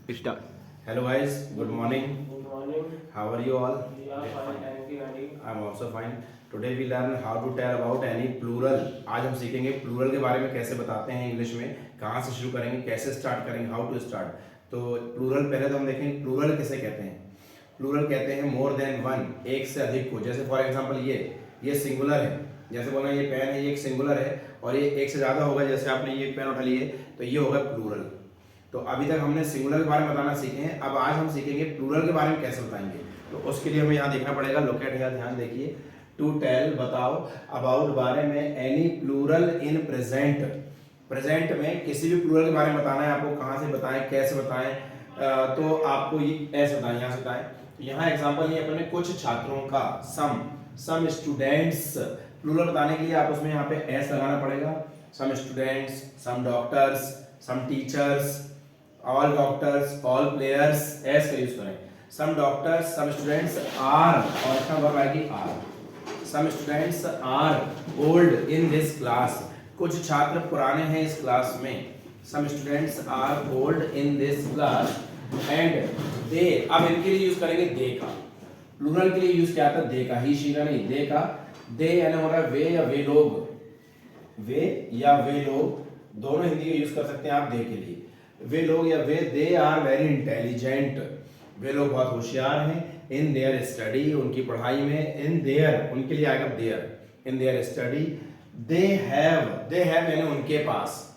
Start. Hello guys, good morning. Good morning. How are you all? We are fine. Thank you, Andy. I'm also fine. Today we learn how to tell about any plural. आज हम सीखेंगे plural के बारे में कैसे बताते हैं English में, कहाँ से शुरू करेंगे, कैसे स्टार्ट करेंगे, हाउ टू स्टार्ट. तो प्लूरल पहले तो हम देखेंगे प्लूरल किसे कहते हैं. प्लूरल कहते हैं मोर देन वन, एक से अधिक को. जैसे फॉर एग्जांपल ये सिंगुलर है. जैसे बोलना ये पेन है, ये एक सिंगुलर है और ये एक से ज़्यादा होगा. जैसे आपने ये पेन उठा लिए तो ये होगा प्लूरल. तो अभी तक हमने सिंगुलर के बारे में बताना सीखे हैं. अब आज हम सीखेंगे प्लूरल के बारे में कैसे बताएंगे. तो उसके लिए हमें यहाँ देखना पड़ेगा. लुक एट हियर, ध्यान देखिए. टू टेल, बताओ, अबाउट, बारे में, any plural in present. Present में किसी भी प्लूरल के बारे में बताना है आपको. कहाँ से बताएं, कैसे बताएं, तो आपको ये ऐसे बताएं, यहाँ से बताएं. यहाँ एग्जाम्पल ये अपने कुछ छात्रों का, सम स्टूडेंट्स. प्लूरल बताने के लिए आप उसमें यहाँ पे एस लगाना पड़ेगा. Some students, some doctors, some teachers, all doctors, all players, S का यूज करें. Some doctors, some students are, और इसका वर्ब आएगी are. Some students are old in this class. कुछ छात्र पुराने हैं इस क्लास में. Some students are old in this class and they. अब इनके लिए यूज करेंगे दे का. प्लूरल के लिए यूज किया था दे का, ही शी का नहीं, दे का. दे यानी हो रहा है वे या वे लोग. वे या वे लोग दोनों हिंदी का यूज कर सकते हैं आप दे के लिए. वे लोग या वे, दे आर वेरी इंटेलिजेंट. वे लोग बहुत होशियार हैं. इन देयर स्टडी, उनकी पढ़ाई में. इन देयर, उनके लिए आएगा there. In their study. They have यानी उनके पास.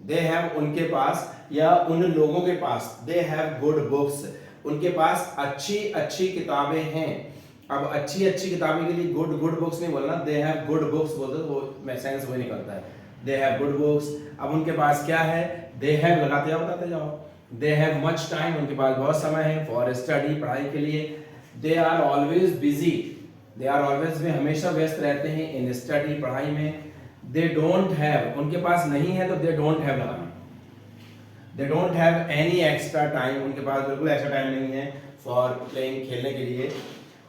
दे हैव उनके पास या उन लोगों के पास. They have good books. उनके पास अच्छी अच्छी किताबें हैं. अब अच्छी अच्छी किताबें के लिए गुड बुक्स नहीं बोलना, दे हैव गुड बुक्स बोलते वो सेंस वही निकलता है. दे हैव गुड बुक्स. अब उनके पास क्या है, दे हैव लगाते जाओ, बताते जाओ. दे हैव मच टाइम, उनके पास बहुत समय है. फॉर स्टडी, पढ़ाई के लिए. They are always busy. They are always, वे हमेशा व्यस्त रहते हैं. इन स्टडी, पढ़ाई में. दे डोंट हैव, उनके पास नहीं है तो दे डोंट हैव लगाना. They don't have any extra time, उनके पास बिल्कुल एक्स्ट्रा टाइम नहीं है फॉर प्लेइंग, खेलने के लिए.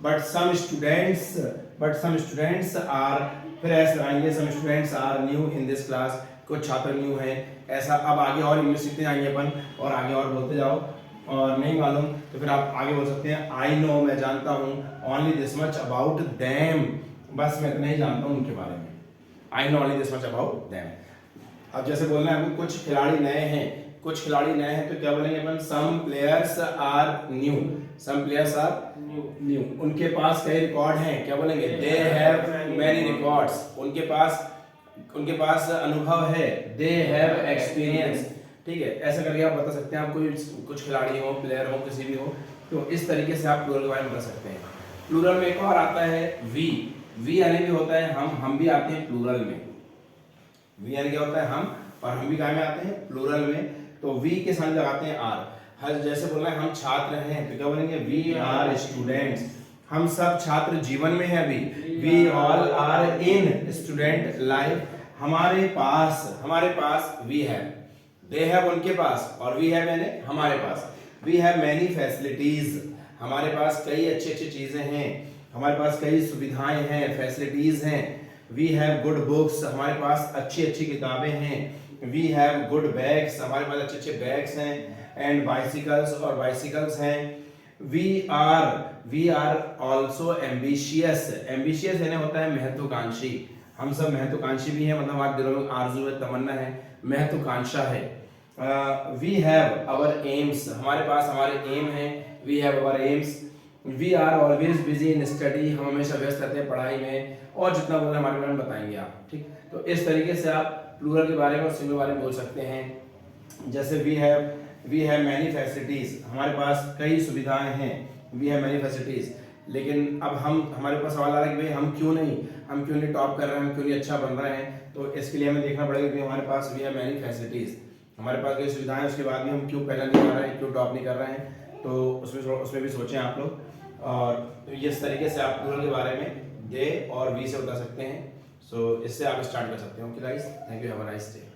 बट सम स्टूडेंट्स आर, फिर ऐसे लगाएंगे. Some students are new in this class. कुछ छात्र न्यू हैं. ऐसा अब आगे और इंग्लिश सीखते जाएंगे अपन, और आगे और बोलते जाओ. और नहीं मालूम तो फिर आप आगे बोल सकते हैं आई नो, मैं जानता हूँ. Only this much about them, बस मैं इतना ही जानता हूँ उनके बारे में. I know only this much about them. अब जैसे बोलना है कुछ खिलाड़ी नए हैं. कुछ खिलाड़ी नए हैं तो क्या बोलेंगे अपन, some players are new. Some players are new. उनके पास कई रिकॉर्ड हैं, क्या बोलेंगे, दे हैव मैनी रिकॉर्ड्स. उनके पास अनुभव है. They have experience. ठीक है, ऐसा करके आप बता सकते हैं. आप कोई कुछ खिलाड़ी हो, प्लेयर हो, किसी भी हो, तो इस तरीके से आप प्लूरल के बारे में बता सकते हैं. प्लूरल में एक और आता है वी. वी यानी भी होता है हम भी आते हैं प्लूरल में. वी यानी क्या होता है हम, और हम भी क्या में आते हैं प्लूरल में. तो वी के साथ लगाते हैं आर. हर जैसे बोलना है हम छात्र हैं तो क्या बोलेंगे, वी आर स्टूडेंट्स. हम सब छात्र जीवन में हैं अभी. We all are in student life. हमारे पास वी हैव. दे हैव उनके पास, और वी हैव यानी हमारे पास. We have many facilities. हमारे पास कई अच्छी अच्छी चीजें हैं. हमारे पास कई सुविधाएं हैं, फैसिलिटीज हैं. We have good books. हमारे पास अच्छी अच्छी किताबें हैं. We have good bags. हमारे पास अच्छे अच्छे बैग्स हैं. एंड बाइसिकल्स, और बाइसिकल्स हैं. We are also ambitious. Ambitious यानी होता है महत्वाकांक्षी. हम सब महत्वाकांक्षी भी हैं, मतलब हमारे दिलों में आरज़ू है, तमन्ना है, महत्वाकांक्षा है. We have our aims. हमारे पास हमारे एम हैं. We have our aims. We are always busy in study. हम हमेशा व्यस्त रहते हैं पढ़ाई में. और जितना बोलना हमारे बारे में बताएंगे आप. ठीक, तो इस तरीके से आप प्लूरल के बारे में और सिंगुलर के बारे में बोल सकते हैं. जैसे वी हैव मैनी फैसिलिटीज. हमारे पास कई सुविधाएं हैं. We have many facilities. लेकिन अब हमारे पास सवाल आ रहा है कि भाई हम क्यों नहीं टॉप कर रहे हैं, हम क्यों नहीं अच्छा बन रहे हैं. तो इसके लिए हमें देखना पड़ेगा कि हमारे पास वी हैव मैनी फैसिलिटीज, हमारे पास कई सुविधाएं, उसके बाद भी हम क्यों पहला नहीं आ रहे हैं, क्यों टॉप नहीं कर रहे हैं. तो उसमें भी सोचें आप लोग. और तो इस तरीके से आप प्लूरल के बारे में दे और वी से बता सकते हैं. सो इससे आप स्टार्ट कर सकते हो. Okay guys, thank you, have a nice day.